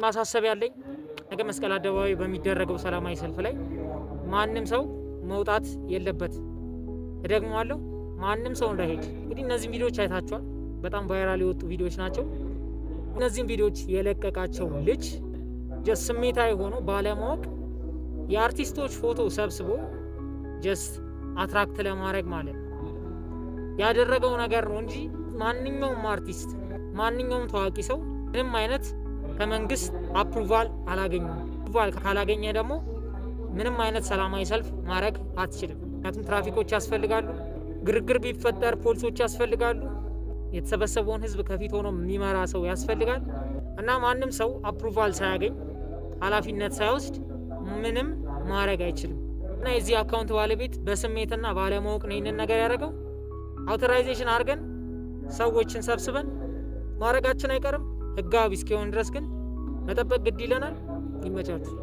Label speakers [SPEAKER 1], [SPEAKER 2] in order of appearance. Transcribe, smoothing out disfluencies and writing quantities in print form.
[SPEAKER 1] ማሳሰቢያ ያለኝ ነገ መስቀል አደባባይ በሚደረገው ሰላማዊ ሰልፍ ላይ ማንም ሰው መውጣት የለበት። እደግመዋለሁ፣ ማንም ሰው እንዳይሄድ። እንግዲህ እነዚህን ቪዲዮዎች አይታችኋል። በጣም ቫይራል የወጡ ቪዲዮዎች ናቸው። እነዚህን ቪዲዮዎች የለቀቃቸው ልጅ ጀስት ስሜታዊ ሆኖ ባለማወቅ የአርቲስቶች ፎቶ ሰብስቦ ጀስት አትራክት ለማድረግ ማለት ያደረገው ነገር ነው እንጂ ማንኛውም አርቲስት ማንኛውም ታዋቂ ሰው ምንም አይነት ከመንግስት አፕሩቫል አላገኘም። አፕሩቫል ካላገኘ ደግሞ ምንም አይነት ሰላማዊ ሰልፍ ማድረግ አትችልም። ምክንያቱም ትራፊኮች ያስፈልጋሉ፣ ግርግር ቢፈጠር ፖሊሶች ያስፈልጋሉ፣ የተሰበሰበውን ህዝብ ከፊት ሆኖ የሚመራ ሰው ያስፈልጋል እና ማንም ሰው አፕሩቫል ሳያገኝ ኃላፊነት ሳይወስድ ምንም ማድረግ አይችልም። እና የዚህ አካውንት ባለቤት በስሜትና ባለማወቅ ነው ይህንን ነገር ያደረገው። አውቶራይዜሽን አድርገን ሰዎችን ሰብስበን ማድረጋችን አይቀርም። ህጋዊ እስኪሆን ድረስ ግን መጠበቅ ግድ ይለናል። ይመቻችሁ።